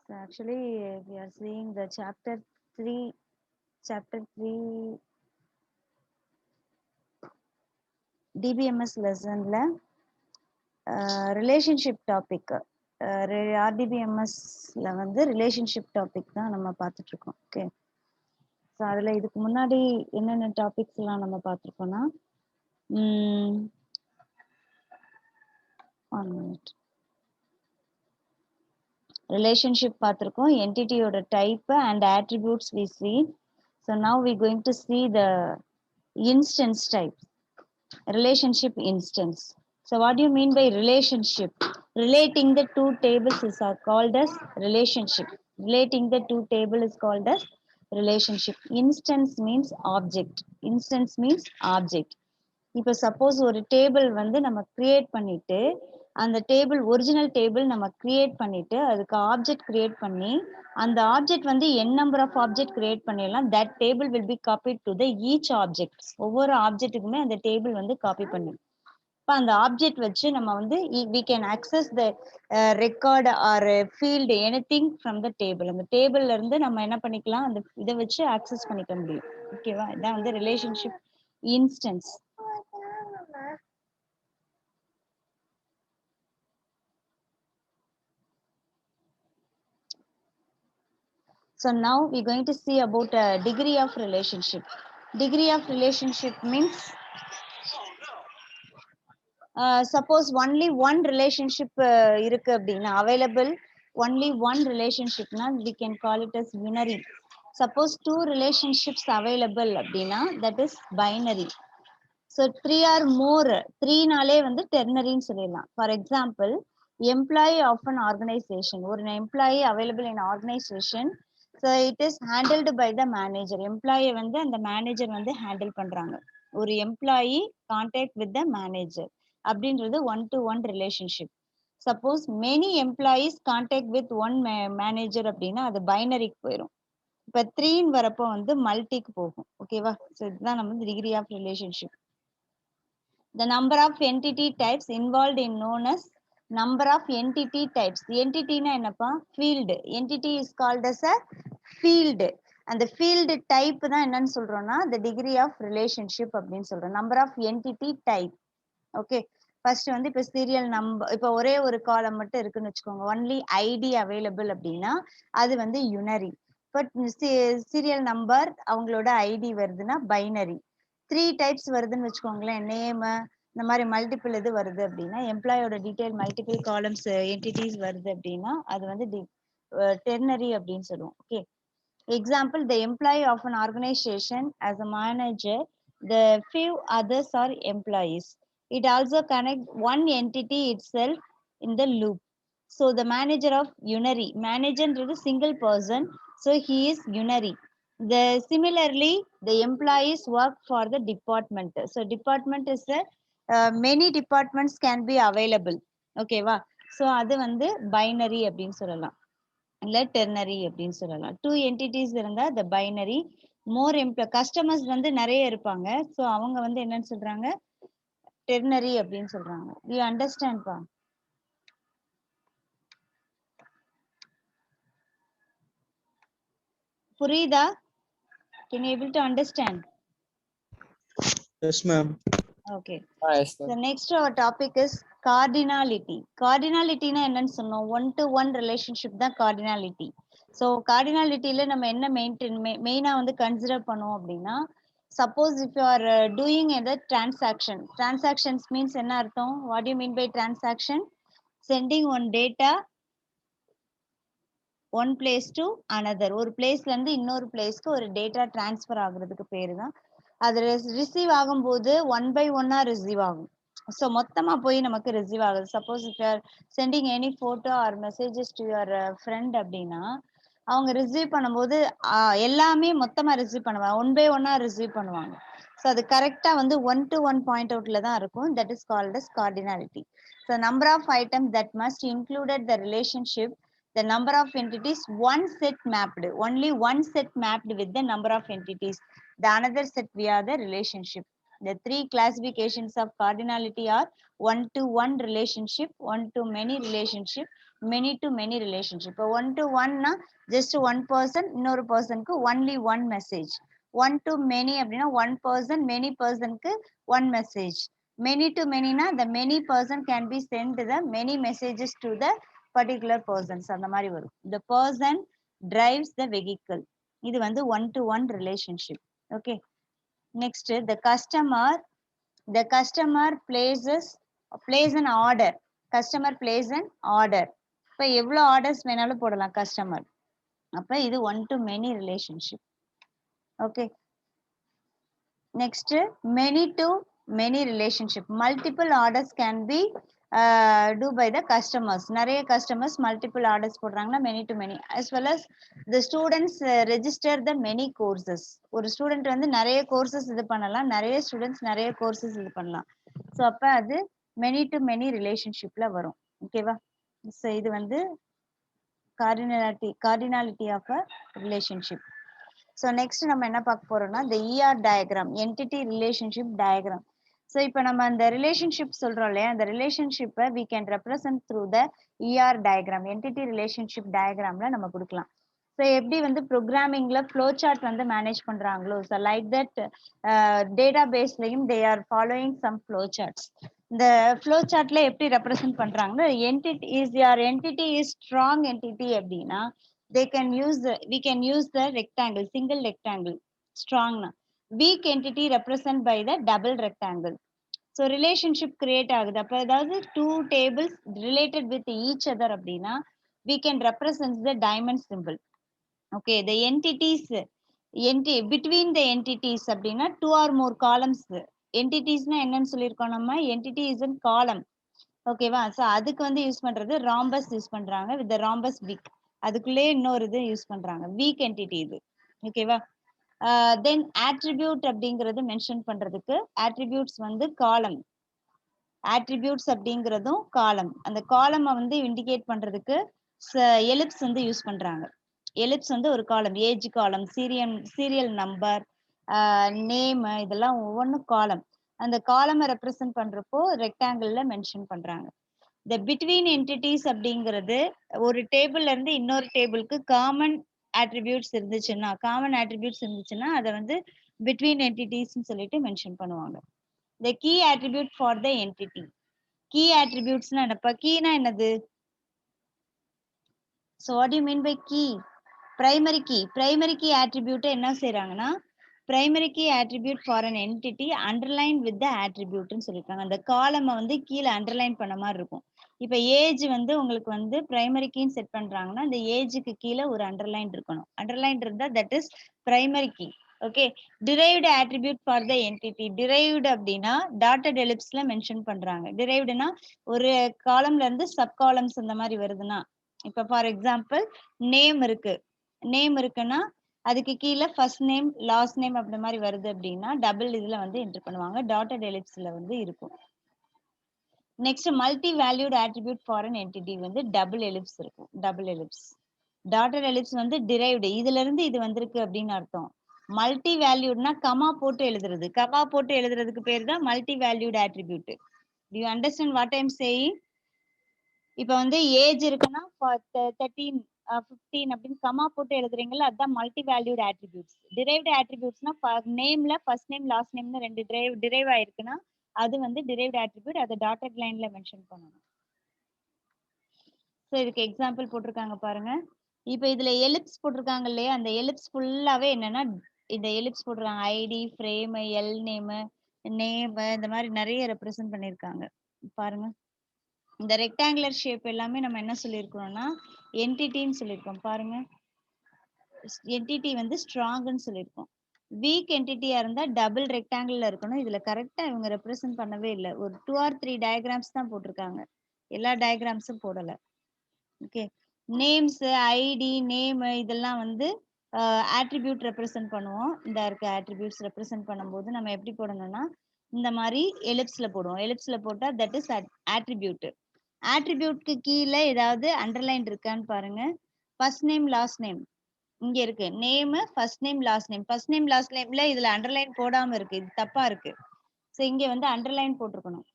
So actually, we are seeing the chapter 3 DBMS lesson relationship topic. RDBMS relationship topic தான் நம்ம பார்த்துட்டு இருக்கோம். Okay. So அதில் இதுக்கு முன்னாடி என்னென்ன டாபிக்ஸ் எல்லாம் நம்ம பார்த்துருக்கோம்னா ஒன் மினிட் relationship பார்த்திருக்கோம், என்டிட்டியோட type and attributes we see. So now we going to see the instance type, relationship instance. So what do you mean by relationship? Relating the two tables is called as relationship. Relating the two table is called as relationship. Instance means object. Instance means object. இப்போ suppose ஒரு table நம்ம create பண்ணிட்டு அந்த table original table நம்ம create பண்ணிட்டு அதுக்கு object create பண்ணி அந்த object n number of object create பண்ணிடலாம். That table will be copied to the each object. ஒவ்வொரு ஆப்ஜெக்ட்டுக்குமே அந்த டேபிள் காப்பி பண்ணி இப்போ அந்த ஆப்ஜெக்ட் வச்சு நம்ம we can access the record or field anything from the table. அந்த டேபிள்ல இருந்து நம்ம என்ன பண்ணிக்கலாம், அந்த இதை வச்சு ஆக்சஸ் பண்ணிக்க முடியும். ஓகேவா? இதான் relationship instance. So now we're going to see about a degree of relationship. Degree of relationship means suppose only one relationship இருக்கு அப்படின்னா available only one relationship na we can call it as unary. Suppose two relationships available அப்படின்னா that is binary. So three or more, three நாளே ternary ன்னு சொல்லிடலாம். For example, employee of an organization, ஒரு employee available in organization. So it is handled by the manager. Employee அந்த manager handle பண்றாங்க. ஒரு employee contact with the manager அப்படின்றது one to one relationship. Suppose many employees contact with one manager அப்படின்னா அது பைனரிக்கு போயிடும். இப்போ 3 வரப்போ மல்டிக்கு போகும். ஓகேவா? ஸோ இதுதான் நம்ம டிகிரி ஆஃப் ரிலேஷன்ஷிப். The number of entity types involved in known as number of entity types. Entity na என்னப்பா? Field. Entity is called as a field. And the field type தான் என்னன்னு சொல்றோம்னா the degree of relationship அப்படின்னு சொல்றோம். Number of entity type. Okay. First இப்போ serial number, இப்போ ஒரே ஒரு காலம் மட்டும் இருக்குன்னு வச்சுக்கோங்க. Only ID available அப்படின்னா அது unary. But serial number அவங்களோட ID வருதுன்னா binary. 3 types வருதுன்னு வச்சுக்கோங்களேன், நேம் இந்த மாதிரி மல்டிபிள் இது வருது அப்படின்னா, எம்ப்ளாயோட டீடைல் மல்டிபிள் காலம்ஸ் என்டிட்டிஸ் வருது அப்படின்னா அது டெர்னரி அப்படின்னு சொல்லுவோம். Okay. Example, the employee of an organisation as a manager, the few others are employees. It also connect one entity itself in the loop. So the manager of unary, மேனேஜர்ன்றது single person, so he is unary. Similarly, the employees work for the department. So department is a many departments can be available. Okay va? So அது binary அப்படின்னு சொல்லலாம், இல்ல ternary அப்படின்னு சொல்லலாம். Two entities இருந்தா the binary. More customers நிறைய இருப்பாங்க, so அவங்க என்னன்னு சொல்றாங்க, ternary அப்படின்னு சொல்றாங்க. You understand பா? புரியுதா? Can you able to understand? Yes, ma'am. Okay. Yes, So next our topic is cardinality. Cardinality na என்னன்னு சொன்னோம், one to one relationship தான் cardinality. So cardinalityல நம்ம என்ன மெயினா கன்சிடர் பண்ணுவோம் அப்படின்னா, suppose if you are doing a transaction. Transactions means என்ன அர்த்தம்? What do you mean by transaction? Sending one data one place to another. ஒரு பிளேஸ்ல இருந்து இன்னொரு பிளேஸ்க்கு ஒரு டேட்டா டிரான்ஸ்ஃபர் ஆகுறதுக்கு பேரு தான். அது ரிசீவ் ஆகும்போது ஒன் பை ஒன்னா ரிசீவ் ஆகும். ஸோ மொத்தமா போய் நமக்கு ரிசீவ் ஆகுது. Suppose if you're sending any photo or messages to your friend அப்படின்னா, அவங்க ரிசீவ் பண்ணும்போது எல்லாமே மொத்தமா ரிசீவ் பண்ணுவாங்க, ஒன் பை ஒன்னா ரிசீவ் பண்ணுவாங்க. ஸோ அது கரெக்டா ஒன் டு ஒன் பாயிண்ட் அவுட்ல தான் இருக்கும். That is called as cardinality. So number of items that must included the relationship, the number of entities, one set mapped, only one set mapped with the number of entities, the another set via the relationship. The three classifications of cardinality are one-to-one relationship, one-to-many relationship, many-to-many relationship. இப்போ one-to-one னா just one person இன்னொரு personக்கு only one message. One-to-many அப்படின்னா one person many personக்கு one message. Many-to-many னா the many person can be sent the many messages to the particular persons. அந்த மாதிரி வரும். The person drives the vehicle. இது வந்து one-to-one relationship. Okay. Next, the customer plays an order. Customer plays an order. இப்போ எவ்வளவு orders வேணாலும் போடலாம் customer. அப்ப இது one to many relationship. Okay. Next many to many relationship. Multiple orders can be do by the customers. நிறைய customers multiple orders போடுறாங்கன்னா many to many, as well as the students register the many courses. ஒரு student வந்து நிறைய courses இது பண்ணலாம், நிறைய students நிறைய courses இது பண்ணலாம். ஸோ அப்ப அது many to many ரிலேஷன்ஷிப்ல வரும். ஓகேவா? ஸோ இது வந்து cardinality of a relationship. So next நம்ம என்ன பார்க்க போறோம்னா the ER diagram, entity relationship diagram. So இப்போ நம்ம அந்த ரிலேஷன்ஷிப் சொல்றோம் இல்லையா, அந்த ரிலேஷன்ஷிப்பை we can represent through the ER diagram, entity relationship diagramல நம்ம கொடுக்கலாம். ஸோ எப்படி வந்து ப்ரோக்ராமிங்ல ஃப்ளோ சார்ட் வந்து மேனேஜ் பண்றாங்களோ, ஸோ லைக் தட் டேட்டா பேஸ்லையும் they are following some flow charts. இந்த ஃப்ளோ சார்ட்ல எப்படி ரெப்ரசென்ட் பண்றாங்கன்னா, entity is your entity is strong entity அப்படின்னா we can use the rectangle, single rectangle, strong na. Weak entity represent by the double rectangle. So relationship create ஆகுது. அப்ப ஏதாவது two tables related with each other அப்படின்னா we can represent the diamond symbol. Okay, the entities between the entities அப்படின்னா two or more columns. Entitiesனா என்னன்னு சொல்லியிருக்கோம் நம்ம, entity is in column. ஓகேவா? So அதுக்கு வந்து யூஸ் பண்றது ராம்பஸ் யூஸ் பண்றாங்க வித் ராம்பஸ் வீக். அதுக்குள்ளே இன்னொரு இது யூஸ் பண்றாங்க, வீக் என்டிட்டி இது. ஓகேவா? தென் ஆட்ரிபியூட் அப்படிங்கிறது மென்ஷன் பண்றதுக்கு ஆட்ரிபியூட்ஸ் வந்து காலம். ஆட்ரிபியூட்ஸ் அப்படிங்கிறதும் காலம். அந்த காலமை வந்து இண்டிகேட் பண்றதுக்கு எலிப்ஸ் வந்து யூஸ் பண்றாங்க. எலிப்ஸ் வந்து ஒரு காலம், ஏஜ் காலம், சீரியல் நம்பர், நேம், இதெல்லாம் ஒவ்வொன்றும் காலம். அந்த காலமை ரெப்ரசென்ட் பண்றப்போ ரெக்டாங்கிள்ல மென்ஷன் பண்றாங்க. இந்த பிட்வீன் என்டிட்டிஸ் அப்படிங்கிறது ஒரு டேபிள்ல இருந்து இன்னொரு டேபிளுக்கு காமன் ஆட்ரிபியூட்ஸ் இருந்துச்சுன்னா அதை வந்து பிட்வீன் என்டிட்டிஸ்ன்னு சொல்லிட்டு மென்ஷன் பண்ணுவாங்க. the key attribute for the entity. key attributesனா என்னப்பா? கீனா என்னது? so what do you mean by key? primary key attribute என்ன செய்றாங்கன்னா, primary key attribute for an entity underlined with the attribute ன்னு சொல்லிருக்காங்க. அந்த காலமை வந்து கீழே அண்டர்லைன் பண்ண மாதிரி இருக்கும். இப்ப ஏஜ் வந்து உங்களுக்கு வந்து பிரைமரி கீன்னு செட் பண்றாங்கன்னா அந்த ஏஜுக்கு கீழே ஒரு அண்டர்லைன் இருக்கணும். அண்டர்லைன் இருந்தா that is primary key. Okay. Derived attribute for the entity. Derived அப்படின்னா டாட்டட் எலிப்ஸ்ல மென்ஷன் பண்றாங்க. டிரைவ்டுனா ஒரு காலம்ல இருந்து சப் காலம்ஸ் இந்த மாதிரி வருதுன்னா, இப்ப ஃபார் எக்ஸாம்பிள் நேம் இருக்குன்னா அதுக்கு கீழே ஃபர்ஸ்ட் நேம் லாஸ்ட் நேம் அப்படி மாதிரி வருது அப்படின்னா டபுள் இதுல வந்து என்டர் பண்ணுவாங்க, டாட்டட் எலிப்ஸ்ல வந்து இருக்கும். Next multi valued attribute for an entity வந்து டபுள் எலிப்ஸ் இருக்கும். Double ellipse. டாட்டட் எலிப்ஸ் வந்து டிரைவ்டு, இதுல இருந்து இது வந்திருக்கு அப்படின்னு அர்த்தம். மல்டி வேல்யூட்னா கமா போட்டு எழுதுறதுக்கு பேர் தான் multi valued attribute. To you understand what I am saying? இப்ப வந்து ஏஜ் இருக்குன்னா 13 15 அப்படின்னு கமா போட்டு எழுதுறீங்கல்ல, அதுதான் மல்டி வேல்யூட் ஆட்ரிபியூட்ஸ். டிரைவ்டு ஆட்ரிபியூட்ஸ்னா நேம்ல ஃபர்ஸ்ட் நேம் லாஸ்ட் நேம்னு ரெண்டு டிரைவ் ஆயிருக்குன்னா அது வந்து டிரைவ்டு ஆட்ரிபியூட். அதை டாட்டட் லைன்ல மென்ஷன் பண்ணணும். ஸோ இதுக்கு எக்ஸாம்பிள் போட்டிருக்காங்க பாருங்க. இப்போ இதுல எலிப்ஸ் போட்டிருக்காங்க இல்லையா, அந்த எலிப்ஸ் ஃபுல்லாவே என்னன்னா இந்த எலிப்ஸ் போட்டிருக்காங்க. ஐடி, ஃப்ரேம், எல் நேம், இந்த மாதிரி நிறைய ரெப்ரசென்ட் பண்ணிருக்காங்க பாருங்க. இந்த ரெக்டாங்குலர் ஷேப் எல்லாமே நம்ம என்ன சொல்லியிருக்கிறோம்னா என்டிட்டின்னு சொல்லியிருக்கோம் பாருங்க. என்டிட்டி வந்து ஸ்ட்ராங்னு சொல்லியிருக்கோம். வீக் என்டிட்டியா இருந்தா டபுள் ரெக்டாங்கிள்ல இருக்கணும். இதுல கரெக்டா இவங்க ரெப்ரசென்ட் பண்ணவே இல்லை. ஒரு 2 or 3 டயக்ராம்ஸ் தான் போட்டிருக்காங்க, எல்லா டயக்ராம்ஸும் போடல. ஓகே. நேம்ஸ், ஐடி, நேம் இதெல்லாம் வந்து ஆட்ரிபியூட் ரெப்ரசென்ட் பண்ணுவோம். இந்த இருக்க ஆட்ரிபியூட்ஸ் ரெப்ரசென்ட் பண்ணும்போது நம்ம எப்படி போடணும்னா இந்த மாதிரி எலிப்ஸ்ல போடுவோம். எலிப்ஸ்ல போட்டா தட் இஸ் ஆட்ரிபியூட். ஆட்ரிபியூட்க்கு கீழே ஏதாவது அண்டர்லைன் இருக்கான்னு பாருங்க. ஃபர்ஸ்ட் நேம் லாஸ்ட் நேம் இங்க இருக்கு. Name, first name last name. First name last நேம்ல இதுல அண்டர்லைன் போடாம இருக்கு, இது தப்பா இருக்கு. ஸோ இங்க வந்து அண்டர்லைன் போட்டிருக்கணும்.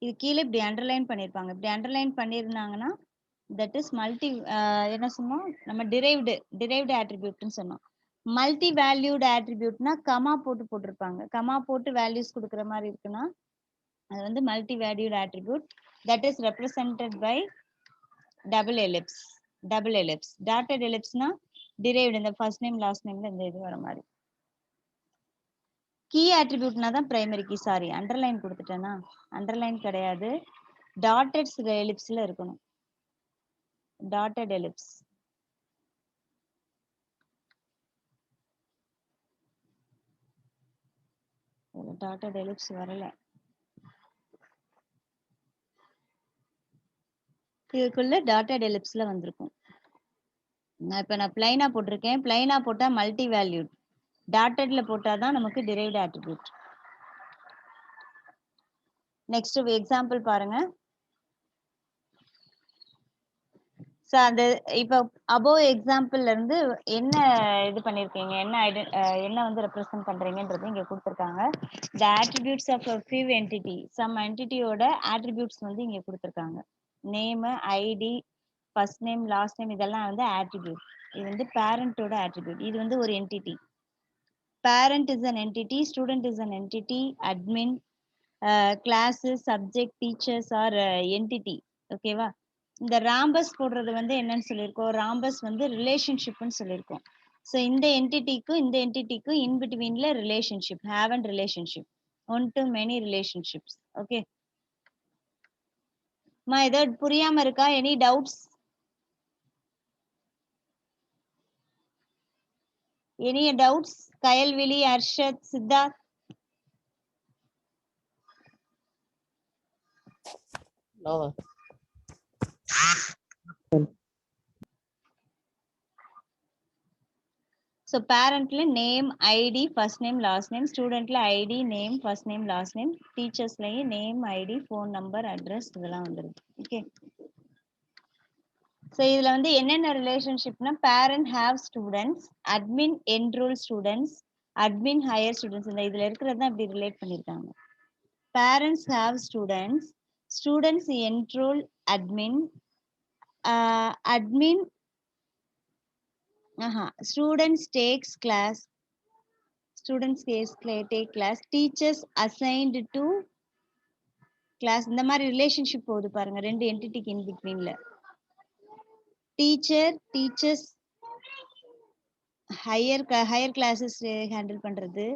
இது கீழே இப்படி அண்டர்லைன் பண்ணியிருப்பாங்க. இப்படி அண்டர்லைன் பண்ணியிருந்தாங்கன்னா தட் இஸ் மல்டி என்ன சொன்னோம் நம்ம டிரைவ்டு ஆட்ரிபியூட்னு சொன்னோம். மல்டி வேல்யூடு ஆட்ரிபியூட்னா கமா போட்டிருப்பாங்க. கமா போட்டு வேல்யூஸ் கொடுக்குற மாதிரி இருக்குன்னா அது வந்து multi valued attribute. That is represented by double ellipse. Dotted எலிப்ஸ்னா டிரைவ்டு, இந்த ஃபர்ஸ்ட் நேம் லாஸ்ட் நேம்ல இந்த இது வர மாதிரி. கீ ஆட்ரிபியூட்னா தான் பிரைமரி கீ. சாரி, அண்டர்லைன் கொடுத்துட்டேன்னா, அண்டர்லைன் கிடையாது, டாட்டட் எலிப்ஸ்ல இருக்கணும். Dotted ellipse. டாட்டட் எலிப்ஸ் வரல. இதுக்குள்ள டாட்டட் எலிப்ஸ்ல வந்திருக்கும். நான் பிளைனா போட்டிருக்கேன். பிளைனா போட்டா மல்டி வேல்யூட், டாட்டட்ல போட்டாதான் நமக்கு டிரைவ்டு ஆட்ரிபியூட். நெக்ஸ்ட் எக்ஸாம்பிள் பாருங்க. ஸோ அந்த இப்போ அபோவ் எக்ஸாம்பிள்ல இருந்து என்ன இது பண்ணிருக்கீங்க, என்ன வந்து ரெப்ரசென்ட் பண்றீங்கன்றது இங்க கொடுத்துருக்காங்க. The attributes of few entity, some என்டிட்டியோட ஆட்ரிபியூட்ஸ் வந்து இங்க கொடுத்துருக்காங்க. Name, ID, first name, last name, இதெல்லாம் வந்து ஆட்ரிபியூட். இது வந்து பேரண்டோட ஆட்ரிபியூட். இது வந்து ஒரு entity. Parent is an entity, student is an entity, admin, classes, subject, teachers are entity. ஓகேவா? இந்த ராம்பஸ் போடுறது வந்து என்னன்னு சொல்லியிருக்கோம், ராம்பஸ் வந்து ரிலேஷன்ஷிப்னு சொல்லியிருக்கோம். ஸோ இந்த என்டிட்டிக்கும் இன் பிட்வீன்ல relationship, have and relationship, one to many relationships. Okay மா, ஏதாவது புரியாம இருக்கா? Any doubts? Any doubts? Kayalvizhi, Arshad, Siddharth? No. So பேரண்ட்ல name, ID, first name, last name, ஸ்டூடெண்ட்ல ID, name, first name, last name, டீச்சர்ஸ்லயும் name, ID, phone number, address, இதெல்லாம் வந்துருக்கு. Okay, so இதுல வந்து என்னென்ன ரிலேஷன்ஷிப்னா, parent have students, admin enrol students, admin hire students. இந்த இதுல இருக்கிறது தான் இப்படி ரிலேட் பண்ணியிருக்காங்க. Parents have students, students enrol admin, admin students takes class, take class, teachers assigned to class. இந்த மாதிரி ரிலேஷன்ஷிப் போகுது பாருங்க ரெண்டு என்டிட்டிக்கு இன் பிட்வீன்ல. டீச்சர்ஸ் ஹையர் கிளாஸஸ் ஹேண்டில் பண்றது,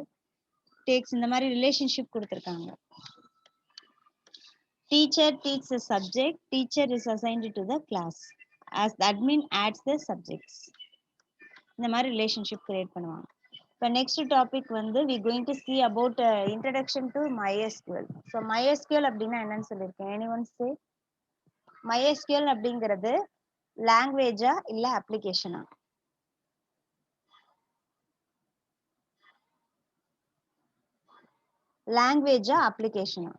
டேக்ஸ், இந்த மாதிரி ரிலேஷன்ஷிப் கொடுத்துருக்காங்க. Teacher teaches the subject, teacher is assigned to the class, as the admin adds the subjects. இந்த மாதிரி ரிலேஷன்ஷிப் கிரியேட் பண்ணுவாங்க. இப்போ நெக்ஸ்ட் டாபிக் வந்து we going to see about introduction to MySQL. So MySQL அப்படின்னா என்னன்னு சொல்லியிருக்கேன். anyone say? MySQL அப்படிங்கிறது லாங்குவேஜா இல்ல அப்ளிகேஷனா? லாங்குவேஜா அப்ளிகேஷனா?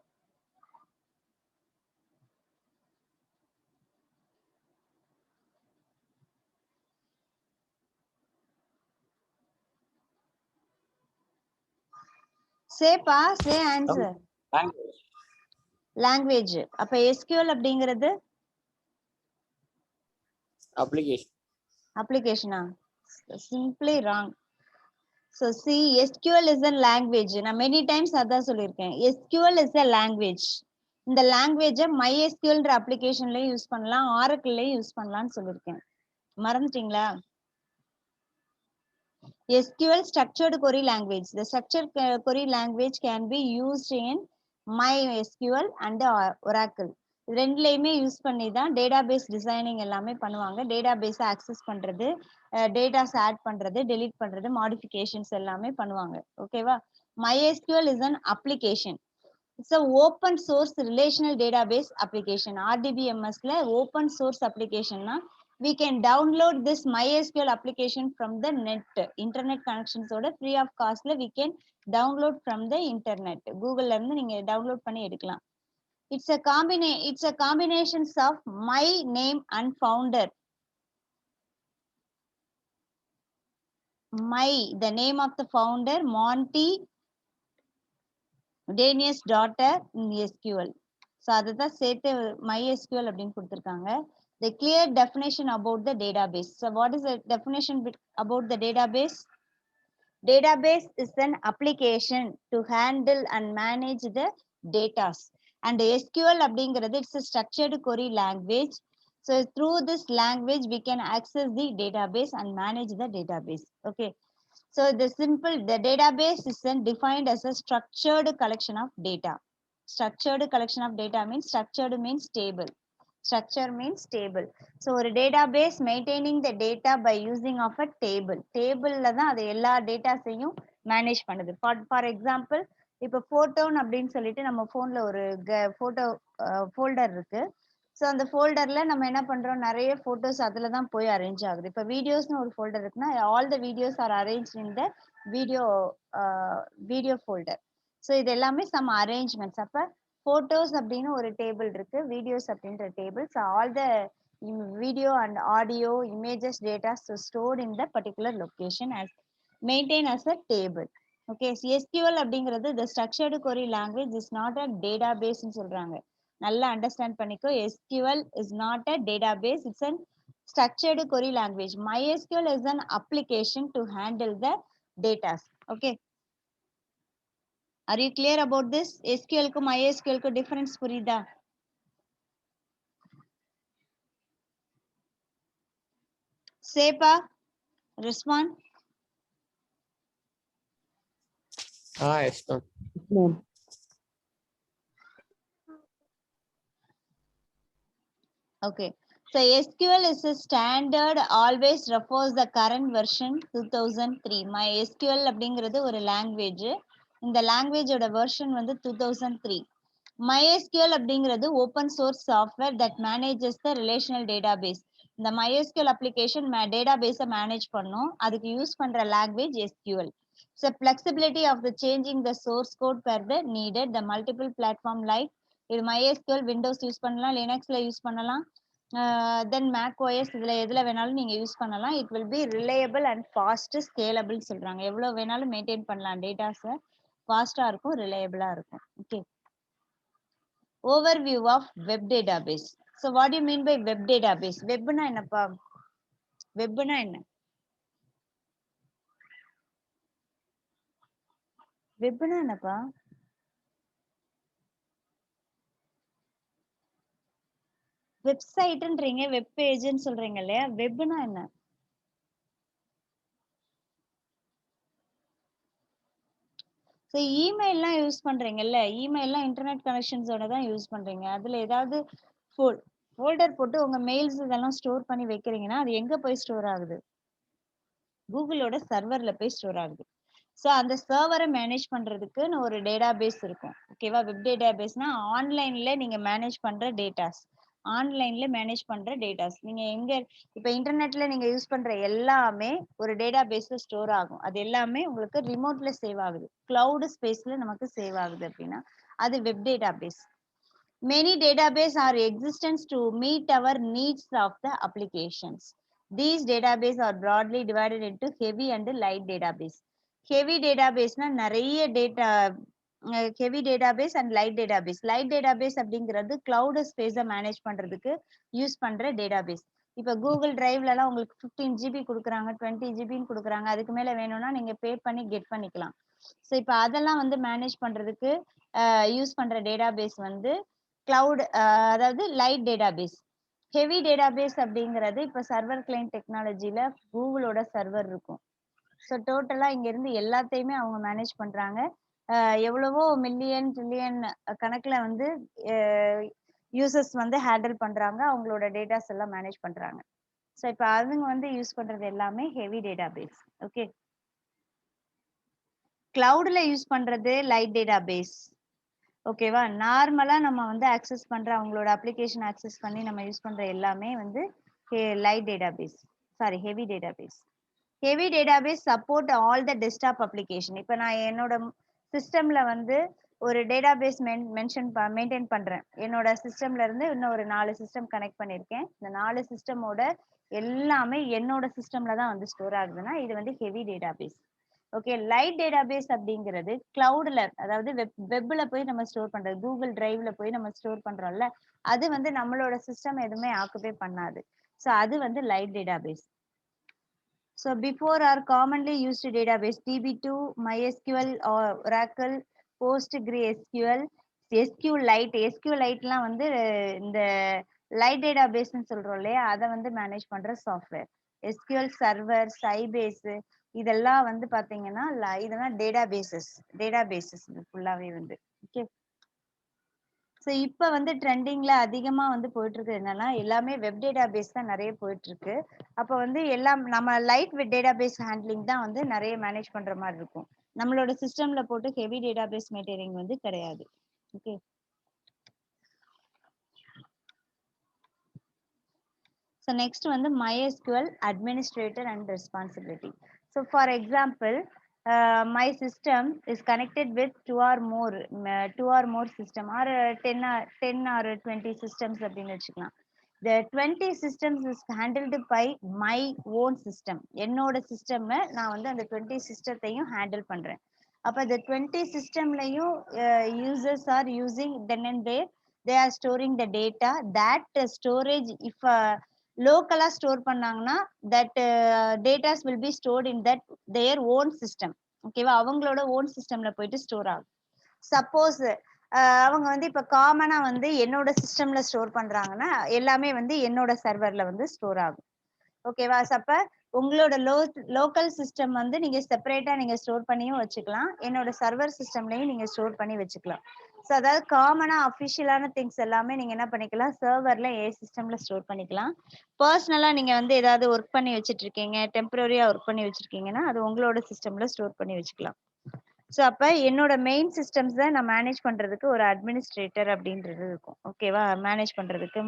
சேப்பா, சே ஆன்சர். லாங்குவேஜ். அப்ப SQL அப்படிங்கிறது அப்ளிகேஷனா? Simply wrong. So see, SQL is a language. நான் many times அதான் சொல்லியிருக்கேன். SQL is a language. இந்த லாங்குவேஜை MySQLன்ற அப்ளிகேஷன்லயும் யூஸ் பண்ணலாம், ஆரக்கிள்லயும் யூஸ் பண்ணலாம்னு சொல்லியிருக்கேன். மறந்துட்டீங்களா? SQL structured query language. The structured query language can be used in MySQL and Oracle. ரெண்டுலையுமே யூஸ் பண்ணி தான் டேட்டாபேஸ் டிசைனிங் எல்லாமே பண்ணுவாங்க. டேட்டாபேஸை ஆக்சஸ் பண்றது, டேட்டாஸ் ஆட் பண்றது, டெலீட் பண்றது, மாடிஃபிகேஷன்ஸ் எல்லாமே பண்ணுவாங்க. ஓகேவா? MySQL is an application. It's a open source relational database application. RDBMSல open source applicationனா we can download this MySQL application from the net. Internet connections ஓட free of costல we can download from the internet. Googleல இருந்து நீங்க download பண்ணி எடுக்கலாம். It's a combinations of my name and founder. the name of the founder, Monty Danius daughter in SQL. So அதுதான் சேர்த்து MySQL அப்படின்னு கொடுத்திருக்காங்க. The clear definition about the database. So what is the definition about the database? Database is an application to handle and manage the data. And SQL அப்படிங்கிறது it's a structured query language. So through this language we can access the database and manage the database. Okay. So the database is then defined as a structured collection of data. Structured collection of data means structured means table. Structure means table. So ஒரு database maintaining the data by using of a table. Tableல தான் அது எல்லா டேட்டாஸையும் manage பண்ணுது. For example, இப்போ போட்டோன்னு அப்படின்னு சொல்லிட்டு நம்ம போன்ல ஒரு போட்டோ ஃபோல்டர் இருக்கு. ஸோ அந்த ஃபோல்டர்ல நம்ம என்ன பண்றோம், நிறைய போட்டோஸ் அதுல தான் போய் அரேஞ்ச் ஆகுது. இப்போ வீடியோஸ்னு ஒரு ஃபோல்டர் இருக்குன்னா all the videos are arrange in the video folder. So இது எல்லாமே சம் அரேஞ்ச்மெண்ட்ஸ். அப்போ போட்டோஸ் அப்படின்னு ஒரு டேபிள் இருக்கு, வீடியோஸ் அப்படின்ற table. So all the video and audio images datas stored in the particular location as maintain as a table. Okay. SQL அப்படிங்கிறது the structured query language is not a database ன்னு சொல்றாங்க. நல்லா understand பண்ணிக்கோ. SQL is not a database, it's a structured query language. MySQL is an application to handle the data. Okay. Are you clear about this? SQL க்கு MySQL க்கு difference புரியுதா? சேப்பா respond. Yes, ma'am. Okay. So SQL is a standard, always refers the current version 2003. MySQL அப்படிங்கிறது ஒரு language. இந்த லாங்குவேஜோட version வந்து 2003. MySQL அப்படிங்கிறது open source software that manages the relational database. இந்த MySQL application டேட்டாபேஸை manage பண்ணும். அதுக்கு யூஸ் பண்ற language SQL. So flexibility of the changing the source code per the needed, the multiple platform like இது MySQL Windows use பண்ணலாம், லினக்ஸ்ல use பண்ணலாம், தென் Mac OS இதுல எதுல வேணாலும் நீங்க யூஸ் பண்ணலாம். It will be reliable and fast scalable சொல்றாங்க. எவ்வளவு வேணாலும் மெயின்டைன் பண்ணலாம், டேட்டாஸை ஃபாஸ்டா இருக்கும், ரிலையபிளா இருக்கும். Okay. Overview of web database. So what you mean by web database? வெப்னா என்னப்பா? வெப்னா என்ன? வெப்னா என்னப்பா? வெப்சைட்ன்றீங்க, வெப் பேஜ்னு சொல்றீங்க இல்லையா? வெப்னா என்ன? ஸோ இமெயில்லாம் யூஸ் பண்றீங்கல்ல, இமெயில்லாம் இன்டர்நெட் கனெக்ஷன்ஸோட தான் யூஸ் பண்றீங்க. அதுல ஏதாவது ஃபோல்டர் போட்டு உங்க மெயில்ஸ் இதெல்லாம் ஸ்டோர் பண்ணி வைக்கிறீங்கன்னா அது எங்க போய் ஸ்டோர் ஆகுது? கூகுளோட சர்வர்ல போய் ஸ்டோர் ஆகுது. ஸோ அந்த சர்வரை மேனேஜ் பண்றதுக்குன்னு ஒரு டேட்டாபேஸ் இருக்கும். ஓகேவா? வெப் டேட்டாபேஸ்னா ஆன்லைன்ல நீங்க மேனேஜ் பண்ற டேட்டாஸ். ஆன்லைன்ல மேனேஜ் பண்ற டேட்டாஸ் நீங்க எங்க இப்ப இன்டர்நெட்ல நீங்க யூஸ் பண்ற எல்லாமே ஒரு டேட்டாபேஸ்ல ஸ்டோர் ஆகும். அது எல்லாமே உங்களுக்கு ரிமோட்ல சேவ் ஆகுது, கிளவுட் ஸ்பேஸ்ல நமக்கு சேவ் ஆகுது அப்படின்னா அது web database. Many databases are existence to meet our needs of the applications. These databases are broadly divided into heavy and light database. Heavy database na நிறைய data heavy database and light database. Light database அப்படிங்கிறது cloud space manage பண்றதுக்கு use பண்ற database. இப்போ Google டிரைவ்ல எல்லாம் உங்களுக்கு 15 GB கொடுக்குறாங்க, 20 GB கொடுக்குறாங்க. அதுக்கு மேல வேணும்னா நீங்க பே பண்ணி கெட் பண்ணிக்கலாம். ஸோ இப்போ அதெல்லாம் வந்து மேனேஜ் பண்றதுக்கு யூஸ் பண்ற டேட்டாபேஸ் வந்து கிளவுட், அதாவது லைட் டேட்டாபேஸ். ஹெவி டேட்டாபேஸ் அப்படிங்கிறது இப்போ சர்வர் கிளைண்ட் டெக்னாலஜில கூகுளோட சர்வர் இருக்கும். ஸோ டோட்டலா இங்க இருந்து எல்லாத்தையுமே அவங்க மேனேஜ் பண்றாங்க. எவ்வளவோ மில்லியன் ட்ரில்லியன் கணக்குல வந்து யூசர்ஸ் வந்து ஹேண்டில் பண்றாங்க, அவங்களோட டேட்டாஸ் எல்லாம் மேனேஜ் பண்றாங்க. ஸோ இப்போ அவங்க வந்து யூஸ் பண்றது எல்லாமே ஹெவி டேட்டாபேஸ். ஓகே. கிளவுட்ல யூஸ் பண்றது லைட் டேட்டாபேஸ். ஓகேவா? நார்மலா நம்ம வந்து ஆக்சஸ் பண்ற அவங்களோட அப்ளிகேஷன் ஆக்சஸ் பண்ணி நம்ம யூஸ் பண்ற எல்லாமே வந்து light database, sorry heavy database. Heavy database support all the desktop application. இப்போ நான் என்னோட சிஸ்டம்ல வந்து ஒரு டேட்டாபேஸ் மெயின்டைன் பண்றேன். என்னோட சிஸ்டம்ல இருந்து இன்னும் ஒரு 4 சிஸ்டம் கனெக்ட் பண்ணிருக்கேன். இந்த 4 சிஸ்டமோட எல்லாமே என்னோட சிஸ்டம்ல தான் வந்து ஸ்டோர் ஆகுதுன்னா இது வந்து heavy database. Okay, light database அப்படிங்கிறது கிளவுட்ல, அதாவது வெப்ல போய் நம்ம ஸ்டோர் பண்றது, கூகுள் டிரைவ்ல போய் நம்ம ஸ்டோர் பண்றோம்ல, அது வந்து நம்மளோட சிஸ்டம் எதுவுமே ஆக்குபை பண்ணாது. ஸோ அது வந்து light database. So before our commonly used database DB2, MySQL, or Oracle, PostgreSQL, SQLite. SQLiteலாம் வந்து இந்த லைட் டேட்டாபேஸ்னு சொல்றோம் இல்லையா, அதை வந்து மேனேஜ் பண்ற சாஃப்ட்வேர். SQL சர்வர், சைபேஸ், இதெல்லாம் வந்து பாத்தீங்கன்னா இதெல்லாம் டேட்டாபேசஸ் இது ஃபுல்லாவே வந்து. ஓகே, ஸோ இப்போ வந்து ட்ரெண்டிங்ல அதிகமா வந்து போயிட்டு இருக்கு என்னன்னா, எல்லாமே வெப் டேட்டாபேஸ் தான் நிறைய போயிட்டு இருக்கு. அப்போ வந்து எல்லாம் நம்ம லைட் வித் டேட்டாபேஸ் ஹேண்ட்லிங் தான் வந்து நிறைய மேனேஜ் பண்ற மாதிரி இருக்கும். நம்மளோட சிஸ்டம்ல போட்டு ஹெவி டேட்டாபேஸ் மெயின்டைனிங் வந்து கிடையாது. ஓகே, ஸோ நெக்ஸ்ட் வந்து MySQL administrator and responsibility. So for example, my system is connected with two or more system, or 10 or 20 systems அப்படின்னு வச்சுக்கலாம். The 20 systems is handled by my own system. என்னோட சிஸ்டம்ல நான் வந்து அந்த 20 சிஸ்டத்தையும் ஹேண்டில் பண்றேன். அப்ப the 20 சிஸ்டம்லயும் users are using then and there, they are storing the data. That storage, if லோக்கலா ஸ்டோர் பண்ணாங்கன்னா that datas will be stored in that their own system. ஓகேவா, அவங்களோட ஓன் சிஸ்டம்ல போயிட்டு ஸ்டோர் ஆகும். சப்போஸ் அவங்க வந்து இப்ப காமனா வந்து என்னோட சிஸ்டம்ல ஸ்டோர் பண்றாங்கன்னா எல்லாமே வந்து என்னோட சர்வர்ல வந்து ஸ்டோர் ஆகும். ஓகேவா, அப்ப உங்களோட லோக்கல் சிஸ்டம் வந்து நீங்க செப்பரேட்டா நீங்க ஸ்டோர் பண்ணியும் வச்சுக்கலாம், என்னோட சர்வர் சிஸ்டம்லயும் நீங்க ஸ்டோர் பண்ணி வச்சுக்கலாம். ஸோ அதாவது காமனா அஃபிஷியலான திங்ஸ் எல்லாமே நீங்க என்ன பண்ணிக்கலாம், சர்வர்ல சிஸ்டம்ல ஸ்டோர் பண்ணிக்கலாம். பர்சனலா நீங்க வந்து ஏதாவது ஒர்க் பண்ணி வச்சுட்டு இருக்கீங்க, டெம்பரரியா ஒர்க் பண்ணி வச்சிருக்கீங்கன்னா அது உங்களோட சிஸ்டம்ல ஸ்டோர் பண்ணி வச்சுக்கலாம். ஸோ அப்ப என்னோட மெயின் சிஸ்டம்ஸ் நான் மேனேஜ் பண்றதுக்கு ஒரு அட்மினிஸ்ட்ரேட்டர் அப்படின்றது இருக்கும். ஓகேவா, மேனேஜ் பண்றதுக்கு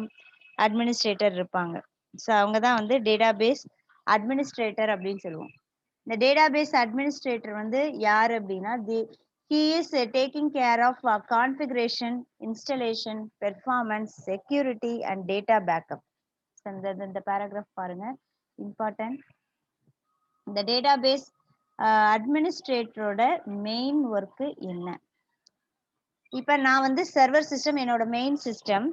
அட்மினிஸ்ட்ரேட்டர் இருப்பாங்க. ஸோ அவங்க தான் வந்து டேட்டாபேஸ் அட்மினிஸ்ட்ரேட்டர் அப்படின்னு சொல்லுவோம். இந்த டேட்டாபேஸ் அட்மினிஸ்ட்ரேட்டர் வந்து யார் அப்படின்னா, he is taking care of configuration, installation, performance, security and data backup. இந்த paragraph பாருங்க, important. இந்த டேட்டாபேஸ் அட்மினிஸ்ட்ரேட்டரோட மெயின் ஒர்க் என்ன? இப்ப நான் வந்து சர்வர் சிஸ்டம், என்னோட மெயின் சிஸ்டம்,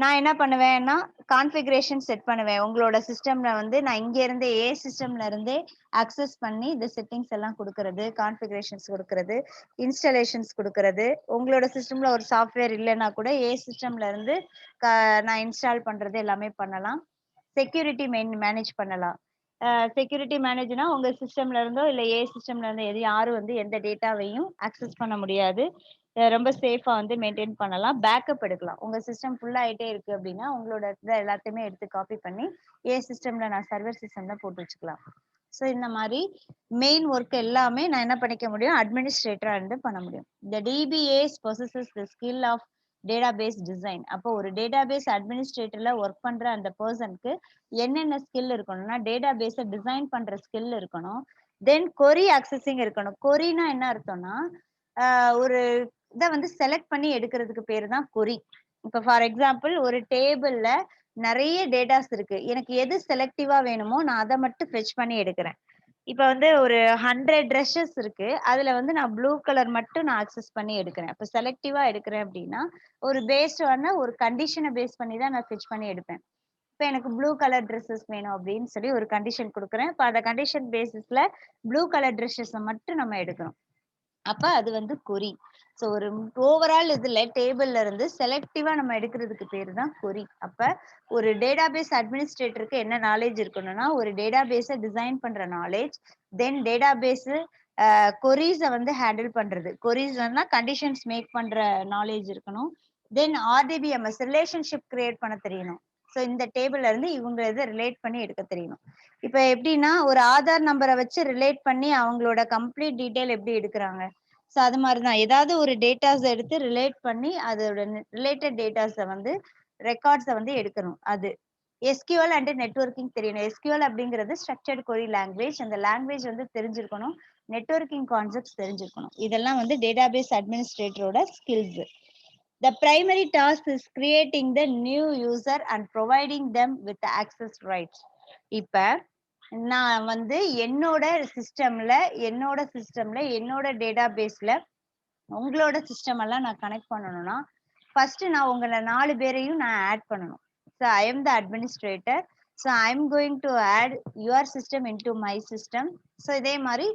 நான் என்ன பண்ணுவேன்னா கான்ஃபிகரேஷன் செட் பண்ணுவேன். உங்களோட சிஸ்டம்ல வந்து நான் இங்க இருந்து சிஸ்டம்ல இருந்தே அக்சஸ் பண்ணி இந்த செட்டிங்ஸ் எல்லாம் கொடுக்கறது, கான்ஃபிகரேஷன்ஸ் கொடுக்கறது, இன்ஸ்டாலேஷன்ஸ் கொடுக்கறது. உங்களோட சிஸ்டம்ல ஒரு சாஃப்ட்வேர் இல்லைன்னா கூட சிஸ்டம்ல இருந்து நான் இன்ஸ்டால் பண்றது எல்லாமே பண்ணலாம். செக்யூரிட்டி மேனேஜ் பண்ணலாம். செக்யூரிட்டி மேனேஜ்னா உங்க சிஸ்டம்ல இருந்தோ இல்ல சிஸ்டம்ல இருந்தோ யாரும் வந்து எந்த டேட்டாவையும் அக்சஸ் பண்ண முடியாது, ரொம்ப சேஃபா வந்து மெயின்டைன் பண்ணலாம். பேக்கப் எடுக்கலாம். உங்க சிஸ்டம் ஃபுல்லா ஆயிட்டே இருக்கு அப்படின்னா உங்களோட எல்லாத்தையுமே எடுத்து காப்பி பண்ணி சிஸ்டம்ல நான் சர்வர் சிஸ்டம்ல போட்டு வச்சுக்கலாம். ஸோ இந்த மாதிரி மெயின் ஒர்க் எல்லாமே நான் என்ன பண்ணிக்க முடியும், அட்மினிஸ்ட்ரேட்டரா இருந்து பண்ண முடியும். இந்த DBAs possesses the skill of database design. அப்போ ஒரு டேட்டாபேஸ் அட்மினிஸ்ட்ரேட்டர்ல ஒர்க் பண்ற அந்த பர்சனுக்கு என்னென்ன ஸ்கில் இருக்கணும்னா, டேட்டாபேஸை டிசைன் பண்ற ஸ்கில் இருக்கணும், தென் கொரி அக்சஸிங் இருக்கணும். கொரினா என்ன அர்த்தம்னா, ஒரு இதை வந்து செலக்ட் பண்ணி எடுக்கிறதுக்கு பேரு தான் கொரி. இப்ப ஃபார் எக்ஸாம்பிள் ஒரு டேபிள்ல நிறைய டேட்டாஸ் இருக்கு, எனக்கு எது செலக்டிவா வேணுமோ நான் அதை மட்டும் ஃபெச் பண்ணி எடுக்கிறேன். இப்ப வந்து ஒரு 100 ட்ரெஸ்ஸஸ் இருக்கு, அதுல வந்து நான் ப்ளூ கலர் மட்டும் நான் அக்சஸ் பண்ணி எடுக்கிறேன். இப்ப செலக்டிவா எடுக்கிறேன் அப்படின்னா ஒரு பேஸ்டான ஒரு கண்டிஷனை பேஸ் பண்ணி தான் நான் ஃபெச் பண்ணி எடுப்பேன். இப்ப எனக்கு ப்ளூ கலர் ட்ரெஸ்ஸஸ் வேணும் அப்படின்னு சொல்லி ஒரு கண்டிஷன் கொடுக்குறேன். இப்ப அந்த கண்டிஷன் பேசிஸ்ல ப்ளூ கலர் ட்ரெஸ்ஸஸை மட்டும் நம்ம எடுக்கிறோம். அப்ப அது வந்து கொரி. ஸோ ஒரு ஓவரால் இதுல டேபிள்ல இருந்து செலக்டிவா நம்ம எடுக்கிறதுக்கு பேரு தான் கொரி. அப்ப ஒரு டேட்டாபேஸ் அட்மினிஸ்ட்ரேட்டருக்கு என்ன நாலேஜ் இருக்கணும்னா, ஒரு டேட்டாபேஸை டிசைன் பண்ற நாலேஜ், தென் டேட்டாபேஸ் கொரீஸை வந்து ஹேண்டில் பண்றது, கொரீஸ்னா கண்டிஷன்ஸ் மேக் பண்ற நாலேஜ் இருக்கணும், தென் RDBMS ரிலேஷன்ஷிப் கிரியேட் பண்ண தெரியணும். ஸோ இந்த டேபிள்ல இருந்து இவங்க இதை ரிலேட் பண்ணி எடுக்க தெரியணும். இப்ப எப்படின்னா ஒரு ஆதார் நம்பரை வச்சு ரிலேட் பண்ணி அவங்களோட கம்ப்ளீட் டீடைல் எப்படி எடுக்கிறாங்க, ஸோ அது மாதிரிதான் ஏதாவது ஒரு டேட்டாஸ் எடுத்து ரிலேட் பண்ணி அதோட ரிலேட்டட் டேட்டாஸை வந்து ரெக்கார்ட்ஸை வந்து எடுக்கணும். அது SQL அண்ட் நெட்வொர்க்கிங் தெரியணும். SQL அப்படிங்கிறது ஸ்ட்ரக்சர்ட் கொரி லாங்குவேஜ், அந்த லாங்குவேஜ் வந்து தெரிஞ்சிருக்கணும், நெட்வொர்க்கிங் கான்செப்ட்ஸ் தெரிஞ்சிருக்கணும். இதெல்லாம் வந்து டேட்டாபேஸ் அட்மினிஸ்ட்ரேட்டரோட skills. The primary task is creating the new user and providing them with the access rights. இப்ப நான் வந்து என்னோட சிஸ்டம்ல என்னோட டேட்டாபேஸ்ல உங்களோட சிஸ்டம் எல்லாம் நான் கனெக்ட் பண்ணணும்னா ஃபர்ஸ்ட் நான் உங்களை 4 பேரையும் நான் ஆட் பண்ணணும். So I am the administrator. So I am going to add your system into my system. So இதே மாதிரி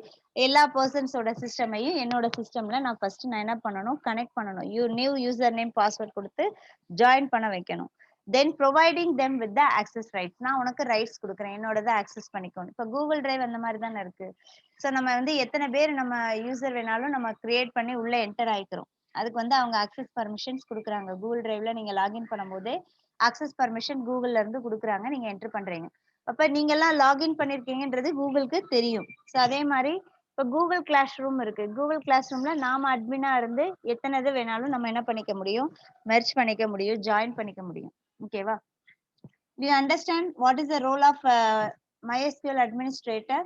எல்லா பர்சன்ஸோட சிஸ்டமையும் என்னோட சிஸ்டம்ல நான் ஃபர்ஸ்ட் நான் என்ன பண்ணணும், கனெக்ட் பண்ணணும். நியூ யூசர் நேம் பாஸ்வேர்ட் கொடுத்து ஜாயின் பண்ண வைக்கணும். Then providing them with the access rights. நான் உனக்கு ரைட்ஸ் கொடுக்குறேன், என்னோடதை ஆக்சஸ் பண்ணிக்கணும். இப்போ கூகுள் டிரைவ் அந்த மாதிரி தானே இருக்கு. ஸோ நம்ம வந்து எத்தனை பேர் நம்ம யூசர் வேணாலும் நம்ம கிரியேட் பண்ணி உள்ள என்டர் ஆயிக்கிறோம். அதுக்கு வந்து அவங்க ஆக்சஸ் பர்மிஷன்ஸ் கொடுக்குறாங்க. கூகுள் டிரைவ்ல நீங்க லாகின் பண்ணும்போதே ஆக்சஸ் பர்மிஷன் கூகுள்ல இருந்து கொடுக்குறாங்க, நீங்க என்டர் பண்றீங்க. அப்ப நீங்க எல்லாம் லாகின் பண்ணிருக்கீங்கன்றது கூகுளுக்கு தெரியும். ஸோ அதே மாதிரி இப்போ கூகுள் கிளாஸ் ரூம் இருக்கு. கூகுள் கிளாஸ் ரூம்ல நாம அட்மினா இருந்து எத்தனை இது வேணாலும் நம்ம என்ன பண்ணிக்க முடியும், மெர்ஜ் பண்ணிக்க முடியும், ஜாயின் பண்ணிக்க முடியும். ஓகேவா? Do you understand what is the role of MySQL administrator?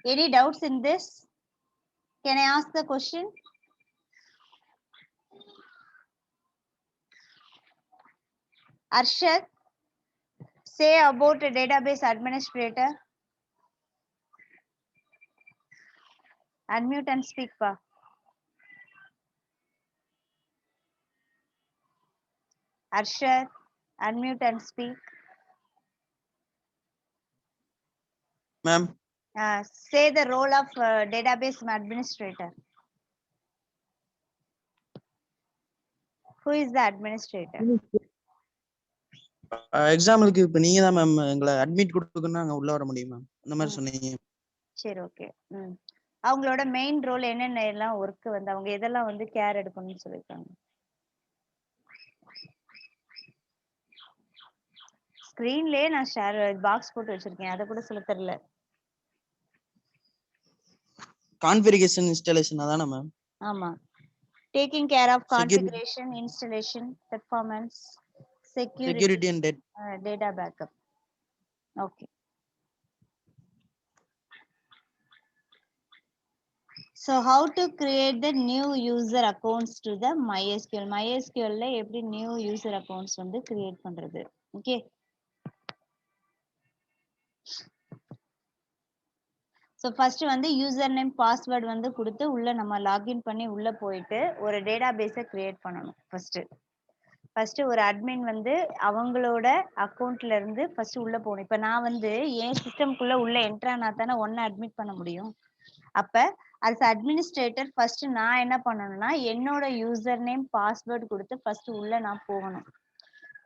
Any doubts in this? Can I ask the question? Arshad, say about a database administrator. Unmute and speak, pa. Arshad, unmute and speak. Ma'am, Say the role of database administrator. Who is the administrator? எக்ஸாம்பிளுக்கு இப்ப நீங்க தான் ma'am எங்களை admit கொடுக்கணும்னா அங்க உள்ள வர முடியும் மேம், அந்த மாதிரி சொன்னீங்க. சரி, ஓகே. அவங்களோட மெயின் ரோல் என்னென்ன எல்லாம் ஒர்க் வந்து அவங்க எதெல்லாம் வந்து கேர் எடுக்கணும்னு சொல்லிருக்காங்க. ஸ்கிரீன்லயே நான் ஷேர் பாக்ஸ் போட்டு வச்சிருக்கேன், அதை கூட சொல்ல தெரியல. கான்ஃபிகரேஷன் இன்ஸ்டாலேஷன் அதானே மேம்? ஆமா, taking care of configuration, installation, performance, security and data backup. Okay. So how to create the new user accounts to the MySQL? MySQL ல எப்படி new user accounts வந்து create பண்றது? Okay. So first வந்து user name password வந்து கொடுத்து உள்ள நம்ம login பண்ணி உள்ள போயிட்டு ஒரு டேட்டாபேஸை கிரியேட் பண்ணணும். ஃபர்ஸ்ட் ஒரு அட்மின் வந்து அவங்களோட அக்கௌண்ட்ல இருந்து ஃபர்ஸ்ட் உள்ள போகணும். இப்ப நான் வந்து என் சிஸ்டம்குள்ள உள்ள என்ட்ரு ஆனா தானே ஒன்னு அட்மிட் பண்ண முடியும். அப்ப as அட்மினிஸ்ட்ரேட்டர் ஃபர்ஸ்ட் நான் என்ன பண்ணணும்னா என்னோட யூசர் நேம் பாஸ்வேர்ட் கொடுத்து ஃபர்ஸ்ட் உள்ள நான் போகணும்.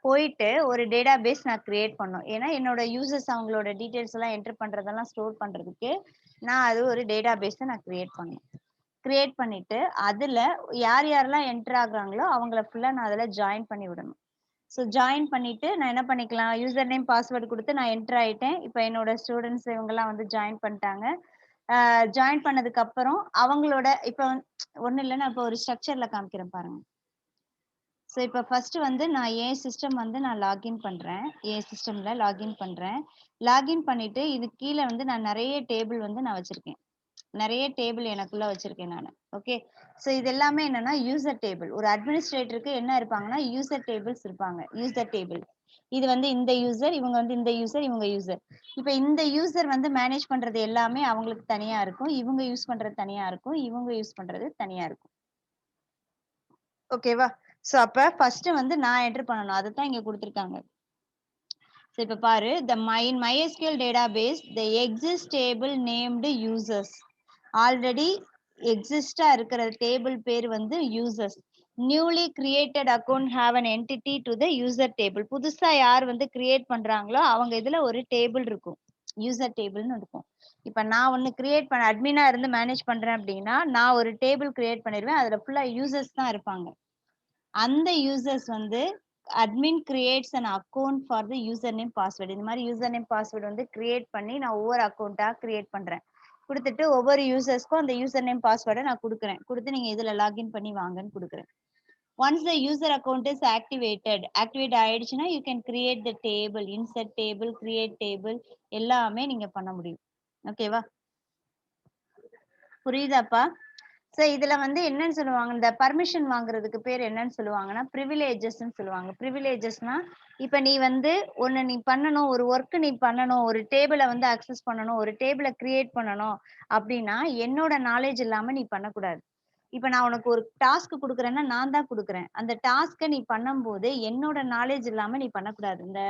போயிட்டு ஒரு டேட்டாபேஸ் நான் கிரியேட் பண்ணணும். ஏன்னா என்னோட யூசர்ஸ் அவங்களோட டீடைல்ஸ் எல்லாம் என்டர் பண்றதெல்லாம் ஸ்டோர் பண்றதுக்கு நான் அது ஒரு டேட்டாபேஸை நான் கிரியேட் பண்ணணும். கிரியேட் பண்ணிட்டு அதுல யார் யாரெல்லாம் என்டர் ஆகுறாங்களோ அவங்கள ஃபுல்லா நான் அதுல ஜாயின் பண்ணி விடணும். ஸோ ஜாயின் பண்ணிட்டு நான் என்ன பண்ணிக்கலாம், யூசர் நேம் பாஸ்வேர்டு கொடுத்து நான் என்டர் ஆயிட்டேன். இப்போ என்னோட ஸ்டூடெண்ட்ஸ் இவங்கெல்லாம் வந்து ஜாயின் பண்ணிட்டாங்க. ஜாயின் பண்ணதுக்கு அப்புறம் அவங்களோட இப்போ ஒன்றும் இல்லை, நான் இப்போ ஒரு ஸ்ட்ரக்சர்ல காமிக்கிறேன் பாருங்க. ஸோ இப்போ ஃபர்ஸ்ட் வந்து நான் என் சிஸ்டம் வந்து நான் லாகின் பண்றேன், என் சிஸ்டம்ல லாகின் பண்றேன். லாகின் பண்ணிட்டு இது கீழே வந்து நான் நிறைய டேபிள் வந்து நான் வச்சிருக்கேன், நிறைய டேபிள் எனக்குள்ள வச்சிருக்கேன் நான். ஓகே, ஸோ இது எல்லாமே என்னன்னா யூசர் டேபிள். ஒரு அட்மினிஸ்ட்ரேட்டருக்கு என்ன இருப்பாங்கன்னா யூசர் டேபிள்ஸ் இருப்பாங்க. யூசர் டேபிள் இது வந்து இந்த யூசர், இவங்க வந்து இந்த யூசர், இவங்க யூசர். இப்போ இந்த யூசர் வந்து மேனேஜ் பண்றது எல்லாமே அவங்களுக்கு தனியா இருக்கும், இவங்க யூஸ் பண்றது தனியா இருக்கும், இவங்க யூஸ் பண்றது தனியா இருக்கும். ஓகேவா? ஸோ அப்ப ஃபர்ஸ்ட் வந்து நான் என்டர் பண்ணணும், அதை தான் இங்க கொடுத்துருக்காங்க. ஸோ இப்போ பாரு, the MySQL database the exist table named users. Already எக்ஸிஸ்டா இருக்கிற டேபிள் பேர் வந்து users. Newly created account have an entity to the user table. புதுசா யார் வந்து கிரியேட் பண்றாங்களோ அவங்க இதுல ஒரு டேபிள் இருக்கும், யூசர் டேபிள்னு இருக்கும். இப்ப நான் ஒன்னு கிரியேட் பண்ண அட்மினா இருந்து மேனேஜ் பண்றேன் அப்படின்னா நான் ஒரு டேபிள் கிரியேட் பண்ணிடுவேன், அதுல ஃபுல்லா யூசர்ஸ் தான் இருப்பாங்க. அந்த யூசர்ஸ் வந்து admin creates an account for the username password. இந்த மாதிரி username password வந்து கிரியேட் பண்ணி நான் ஒவ்வொரு அக்கௌண்டா கிரியேட் பண்றேன். கொடுத்துட்டு ஒவ்வொரு யூசர்ஸ்க்கும் அந்த யூசர் நேம் பாஸ்வேர்டை நான் கொடுக்குறேன். கொடுத்து நீங்க இதுல லாகின் பண்ணி வாங்கன்னு கொடுக்குறேன். Once the user account is activate ஆயிடுச்சுன்னா you can create the table, insert table, create table எல்லாமே நீங்க பண்ண முடியும். ஓகேவா? புரியுதாப்பா? சோ இதுல வந்து என்னன்னு சொல்லுவாங்க, இந்த பர்மிஷன் வாங்குறதுக்கு பேர் என்னன்னு சொல்லுவாங்கன்னா ப்ரிவிலேஜஸ்ன்னு சொல்லுவாங்க. ப்ரிவிலேஜஸ்னா இப்ப நீ வந்து ஒண்ணு நீ பண்ணணும், ஒரு ஒர்க் நீ பண்ணணும், ஒரு டேபிள வந்து அக்சஸ் பண்ணணும், ஒரு டேபிள கிரியேட் பண்ணணும் அப்படின்னா என்னோட நாலேட்ஜ் இல்லாம நீ பண்ணக்கூடாது. இப்ப நான் உனக்கு ஒரு டாஸ்க் குடுக்குறேன்னா நான் தான் குடுக்குறேன். அந்த டாஸ்க்க நீ பண்ணும்போது என்னோட நாலேட்ஜ் இல்லாம நீ பண்ணக்கூடாது. இந்த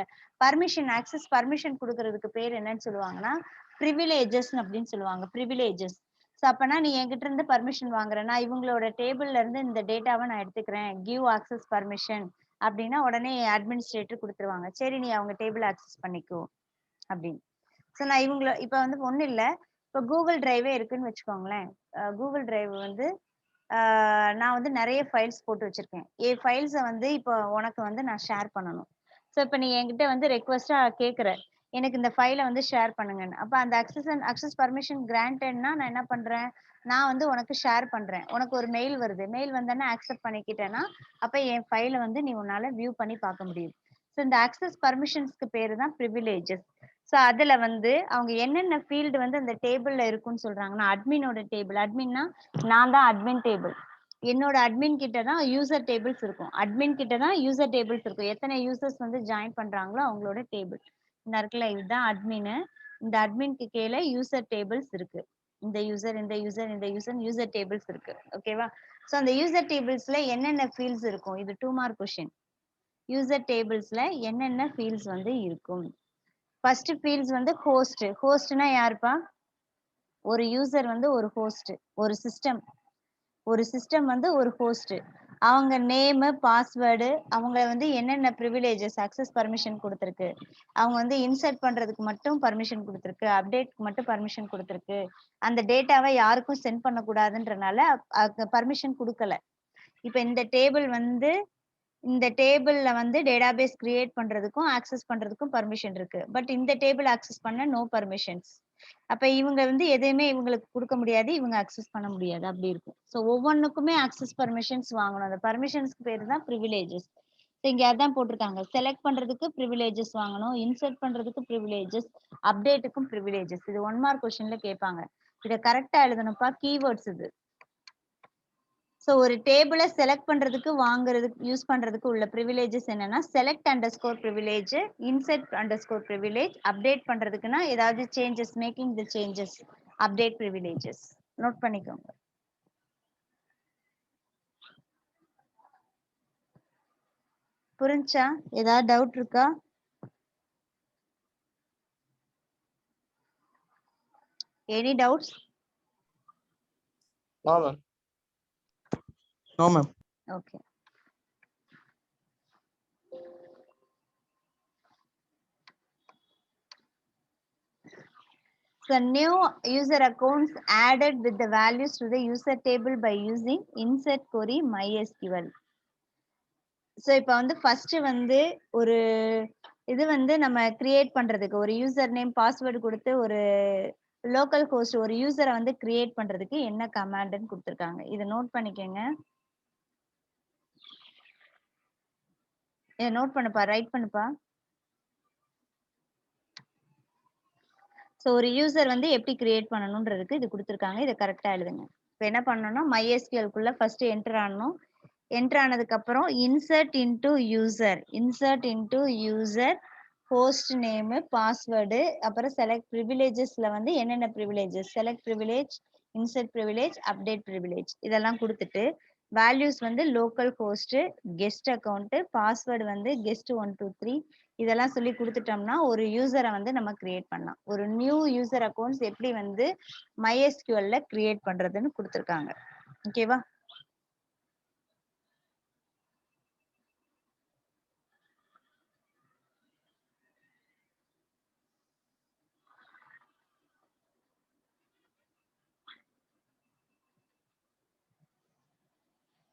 பர்மிஷன் குடுக்குறதுக்கு பேர் என்னன்னு சொல்லுவாங்கன்னா ப்ரிவிலேஜஸ் அப்படின்னு சொல்லுவாங்க. ப்ரிவிலேஜஸ். சோ அப்பனா நீ என்கிட்ட இருந்து பர்மிஷன் வாங்குறேன்னா இவங்களோட டேபிள்ல இருந்து இந்த டேட்டாவை நான் எடுத்துக்கிறேன். கிவ் ஆக்சஸ் பர்மிஷன் அப்படின்னா உடனே அட்மினிஸ்ட்ரேட்டர் குடுத்துருவாங்க. சரி நீ அவங்க டேபிள் ஆக்சஸ் பண்ணிக்கோ அப்படின்னு. சோ நான் இப்ப வந்து ஒண்ணும் இல்ல. இப்ப கூகுள் டிரைவே இருக்குன்னு வச்சுக்கோங்களேன். கூகுள் டிரைவ் வந்து நான் வந்து நெறைய ஃபைல்ஸ் போட்டு வச்சிருக்கேன். என் ஃபைல்ஸ வந்து இப்போ உனக்கு வந்து நான் ஷேர் பண்ணணும். சோ இப்ப நீ என்கிட்ட வந்து ரெக்வெஸ்ட்டா கேட்குற. எனக்கு இந்த ஃபைல வந்து ஷேர் பண்ணுங்கன்னு. அப்ப அந்த அக்சஸ் பர்மிஷன் கிராண்டட்னா நான் என்ன பண்றேன்? நான் வந்து உனக்கு ஷேர் பண்றேன். உனக்கு ஒரு மெயில் வருது. மெயில் வந்தோனே அக்செப்ட் பண்ணிக்கிட்டேன்னா, அப்ப என் ஃபைல வந்து நீ உன்னால வியூ பண்ணி பார்க்க முடியுது. சோ இந்த அக்சஸ் பர்மிஷன்ஸ்க்கு பேரு தான் பிரிவிலேஜஸ். சோ அதுல வந்து அவங்க என்னென்ன ஃபீல்ட் வந்து அந்த டேபிள்ல இருக்குன்னு சொல்றாங்கன்னா, அட்மினோட டேபிள். அட்மின்னா நான் தான் அட்மின் டேபிள். என்னோட அட்மின் கிட்ட தான் யூசர் டேபிள்ஸ் இருக்கும். அட்மின் கிட்ட தான் யூசர் டேபிள்ஸ் இருக்கும். எத்தனை யூசர்ஸ் வந்து ஜாயின் பண்றாங்களோ அவங்களோட டேபிள். இந்த இருக்குல்ல இதுதான் அட்மின். இந்த அட்மின்க்கு கீழ யூசர் டேபிள்ஸ் இருக்கு. இந்த யூசர், இந்த யூசர், இந்த யூசர், யூசர் டேபிள்ஸ் இருக்கு. ஓகேவா? சோ அந்த யூசர் டேபிள்ஸ்ல என்னென்ன ஃபீல்ட்ஸ் இருக்கும்? இது 2 மார்க் கொஸ்டின். யூசர் டேபிள்ஸ்ல என்னென்ன ஃபீல்ட்ஸ் வந்து இருக்கும்? ஃபர்ஸ்ட் ஃபீல்ட்ஸ் வந்து ஹோஸ்ட். ஹோஸ்ட்னா யாருப்பா? ஒரு யூசர் வந்து ஒரு ஹோஸ்ட். ஒரு சிஸ்டம். ஒரு சிஸ்டம் வந்து ஒரு ஹோஸ்ட். அவங்க நேமு, பாஸ்வேர்டு, அவங்க வந்து என்னென்ன பிரிவிலேஜஸ், அக்சஸ் பர்மிஷன் குடுத்திருக்கு. அவங்க வந்து இன்சர்ட் பண்றதுக்கு மட்டும் பர்மிஷன் குடுத்திருக்கு. அப்டேட்க்கு மட்டும் பர்மிஷன் குடுத்திருக்கு. அந்த டேட்டாவ யாருக்கும் சென்ட் பண்ணக்கூடாதுன்றனால பர்மிஷன் குடுக்கல. இப்ப இந்த டேபிள்ல வந்து டேட்டாபேஸ் கிரியேட் பண்றதுக்கும், ஆக்சஸ் பண்றதுக்கும் பர்மிஷன் இருக்கு. பட் இந்த டேபிள் ஆக்சஸ் பண்ண நோ பர்மிஷன்ஸ். அப்ப இவங்க வந்து எதையுமே இவங்களுக்கு குடுக்க முடியாது. இவங்க அக்சஸ் பண்ண முடியாது. அப்படி இருக்கும். சோ ஒவ்வொன்னுக்குமே அக்சஸ் பர்மிஷன்ஸ் வாங்கணும். அந்த பர்மிஷன்ஸ்க்கு பேரு தான் பிரிவிலேஜஸ். இங்க அதான் போட்டிருக்காங்க. செலக்ட் பண்றதுக்கு பிரிவிலேஜஸ் வாங்கணும். இன்சர்ட் பண்றதுக்கு பிரிவிலேஜஸ், அப்டேட்டுக்கும் பிரிவிலேஜஸ். இது 1 மார்க் கொஸ்டின்ல கேட்பாங்க. இத கரெக்ட்டா எழுதணும்ப்பா. கீவேர்ட்ஸ் இது. சோ ஒரு டேபிள செலக்ட் பண்றதுக்கு வாங்குறதுக்கு யூஸ் பண்றதுக்கு உள்ள பிரிவிலேஜஸ் என்னன்னா select underscore privilege, insert underscore privilege, update பண்றதுக்குன்னா ஏதாவது changes, making the changes, update privileges. Note பண்ணிக்கோங்க. புரிஞ்சா? ஏதாவது டவுட் இருக்கா? Any doubts? No, ma'am. No ma'am. Okay. So new user accounts added with the values to the user table by using insert query MySQL. So இப்போ வந்து first வந்து ஒரு இது வந்து நம்ம கிரியேட் பண்றதுக்கு ஒரு யூசர் நேம் பாஸ்வேர்டு கொடுத்து ஒரு லோக்கல் ஹோஸ்ட் ஒரு யூசரை வந்து கிரியேட் பண்றதுக்கு என்ன கமாண்ட்னு கொடுத்துருக்காங்க. இதை நோட் பண்ணிக்கோங்க. இதை நோட் பண்ணுப்பா, ரைட் பண்ணுப்பா. ஸோ ஒரு யூசர் வந்து எப்படி கிரியேட் பண்ணணுன்றதுக்கு இது கொடுத்துருக்காங்க. இதை கரெக்டா எழுதுங்க. இப்போ என்ன பண்ணணும்னா MySQL-க்குள்ள ஃபர்ஸ்ட் என்டர் ஆகணும். என்டர் ஆனதுக்கு அப்புறம் insert into user host name, password, அப்புறம் செலக்ட் ப்ரிவிலேஜஸ்ல வந்து என்னென்ன privileges, select privilege, insert privilege, update privilege இதெல்லாம் கொடுத்துட்டு வேல்யூஸ் வந்து local host, guest account, password வந்து கெஸ்ட் 123 இதெல்லாம் சொல்லி கொடுத்துட்டோம்னா ஒரு யூசரை வந்து நம்ம கிரியேட் பண்ணலாம். ஒரு நியூ யூசர் அக்கௌண்ட்ஸ் எப்படி வந்து MySQL-ல கிரியேட் பண்றதுன்னு கொடுத்துருக்காங்க. ஓகேவா?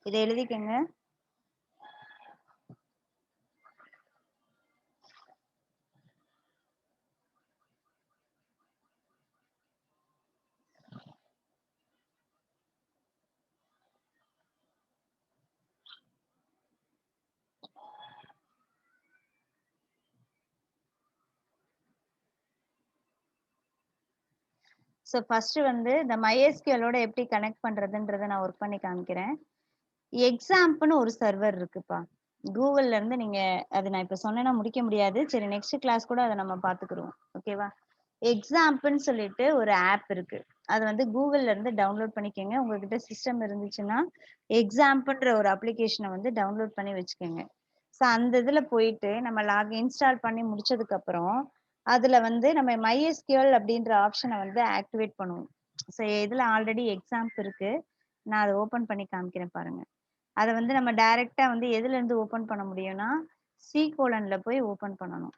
இதை எழுதிக்கங்க. ஸோ ஃபர்ஸ்ட் வந்து இந்த MySQL ஓட எப்படி கனெக்ட் பண்றதுன்றத நான் ஒர்க் பண்ணி காமிக்கிறேன். எக்ஸாம்ப்னு ஒரு சர்வர் இருக்குப்பா. கூகுள்ல இருந்து நீங்க அது நான் இப்ப சொன்னேன்னா முடிக்க முடியாது. சரி நெக்ஸ்ட் கிளாஸ் கூட அத நம்ம பார்த்துக்குருவோம். ஓகேவா? எக்ஸாம்ப்னு சொல்லிட்டு ஒரு ஆப் இருக்கு. அது வந்து கூகுள்ல இருந்து டவுன்லோட் பண்ணிக்கங்க. உங்ககிட்ட சிஸ்டம் இருந்துச்சுன்னா, எக்ஸாம்ப்ன்ற ஒரு அப்ளிகேஷன வந்து டவுன்லோட் பண்ணி வச்சுக்கங்க. ஸோ அந்த இதுல போயிட்டு நம்ம இன்ஸ்டால் பண்ணி முடிச்சதுக்கு அப்புறம், அதுல வந்து நம்ம MySQL அப்படின்ற ஆப்ஷன வந்து ஆக்டிவேட் பண்ணுவோம். ஸோ இதுல ஆல்ரெடி எக்ஸாம்ப் இருக்கு. நான் அத ஓப்பன் பண்ணி காமிக்கிறேன் பாருங்க. அத வந்து நம்ம டைரக்ட்டா வந்து எதுல இருந்து ஓப்பன் பண்ண முடியும்னா, C:\ல போய் ஓப்பன் பண்ணணும்.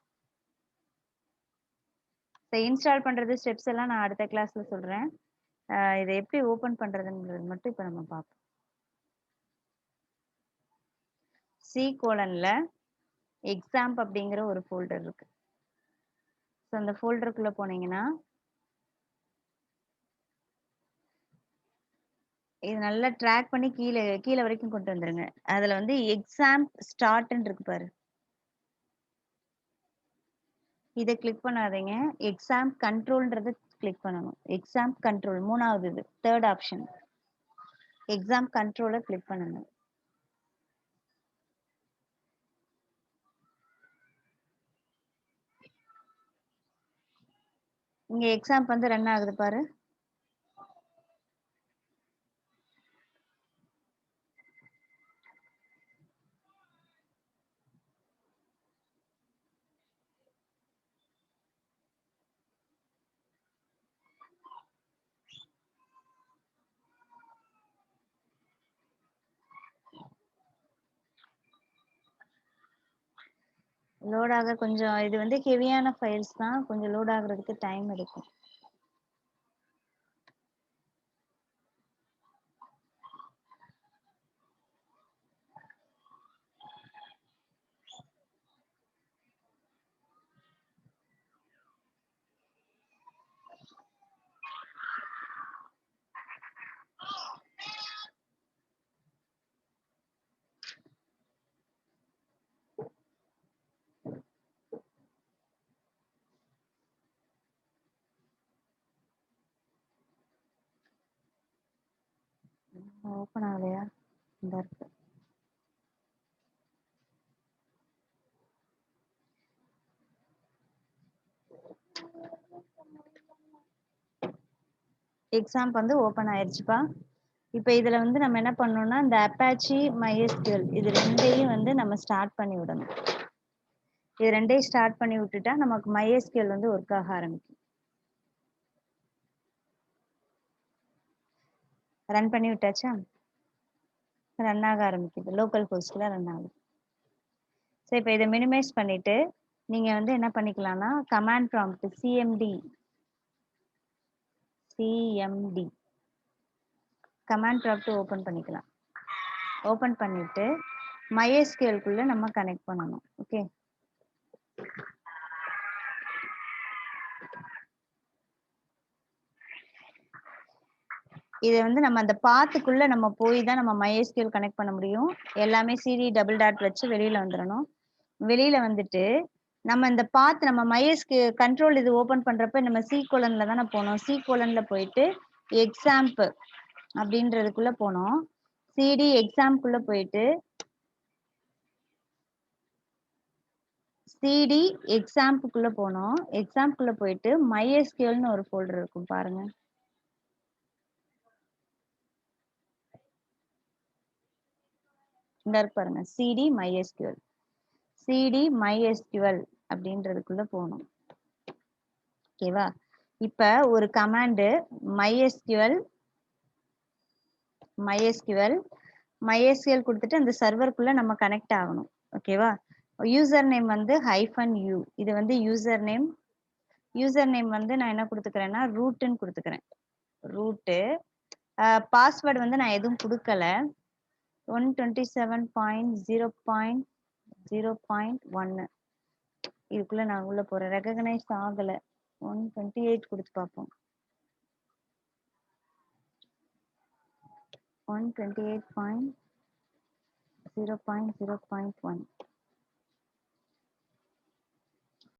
இன்ஸ்டால் பண்றது ஸ்டெப்ஸ் எல்லாம் நான் அடுத்த கிளாஸ்ல சொல்றேன். இத எப்படி ஓப்பன் பண்றதுன்றது மட்டும் இப்ப நம்ம பார்ப்போம். C:\ல எக்ஸாம்ப் அப்படிங்கிற ஒரு ஃபோல்டர் இருக்கு. ஸோ அந்த ஃபோல்டருக்குள்ள போனீங்கன்னா, இது நல்லா ட்ராக் பண்ணி கீழ வரைக்கும் கொண்டு வந்துருங்க. அதுல வந்து எக்ஸாம்ப் ஸ்டார்ட்ன்னு இருக்கு பாரு. இத கிளிக் பண்ணாதீங்க. எக்ஸாம்ப் கண்ட்ரோல்ன்றத கிளிக் பண்ணணும். எக்ஸாம்ப் கண்ட்ரோல் 3வது இது. 3rd option. எக்ஸாம்ப் கண்ட்ரோல கிளிக் பண்ணுங்க. இங்க எக்ஸாம்ப் வந்து ரன் ஆகுது பாரு. லோட் ஆக கொஞ்சம் இது வந்து ஹெவியான ஃபைல்ஸ் தான். கொஞ்சம் லோட் ஆகுறதுக்கு டைம் எடுக்கும். ஓப்பன் ஆகலையா? இந்த இருக்கு. எக்ஸாம்ப் வந்து ஓப்பன் ஆயிருச்சுப்பா. இப்ப இதுல வந்து நம்ம என்ன பண்ணணும்னா, இந்த அப்பாச்சி MySQL இது 2யும் வந்து நம்ம ஸ்டார்ட் பண்ணி விடணும். இது 2யும் ஸ்டார்ட் பண்ணி விட்டுட்டா நமக்கு MySQL வந்து ஒர்க் ஆக ஆரம்பிக்கும். ரன் பண்ணி விட்டாச்சா? ரன் ஆக ஆரம்பிக்குது. லோக்கல் ஹோஸ்ட்ல ரன் ஆகுது. சரி இப்ப இத மினிமைஸ் பண்ணிட்டு, நீங்க வந்து என்ன பண்ணிக்கலாம்னா, command prompt CMD command prompt open பண்ணிக்கலாம். ஓப்பன் பண்ணிட்டு MySQL குள்ள நம்ம கனெக்ட் பண்ணணும். ஓகே. இத வந்து நம்ம அந்த பாத்துக்குள்ள நம்ம போய் தான் நம்ம MySQL கனெக்ட் பண்ண முடியும். எல்லாமே CD டபுள் டாட் வச்சு வெளியில வந்துரணும். வெளியில வந்துட்டு நம்ம இந்த பாத் நம்ம MySQL கண்ட்ரோல் இது ஓபன் பண்றப்ப நம்ம C:\ல தானே போனோம். C:\ல போயிட்டு எக்ஸாம்ப் அப்படின்றதுக்குள்ள போனோம். CD எக்ஸாம்க்குள்ள போயிட்டு CD எக்ஸாம்ப்க்குள்ள போனோம். எக்ஸாம்ப்க்குள்ள போயிட்டு MySQLன்னு ஒரு ஃபோல்டர் இருக்கும் பாருங்க. இந்த இருக்கு பாருங்க. CD MySQL அப்படின்றதுக்குள்ள போகணும். ஓகேவா? இப்ப ஒரு கமாண்ட் MySQL கொடுத்துட்டு அந்த சர்வருக்குள்ள நம்ம கனெக்ட் ஆகணும். ஓகேவா? யூசர் நேம் வந்து -u. இது வந்து யூசர் நேம் வந்து நான் என்ன கொடுத்துக்கிறேன்னா ரூட்ன்னு கொடுத்துக்கிறேன். ரூட்டு பாஸ்வேர்டு வந்து நான் எதுவும் கொடுக்கல. 127.0.0.1 இதுக்குள்ள நான் உள்ள போறேன். ரெகக்னைஸ் ஆகல. 128 கொடுத்து பார்ப்போம். 128.0.0.1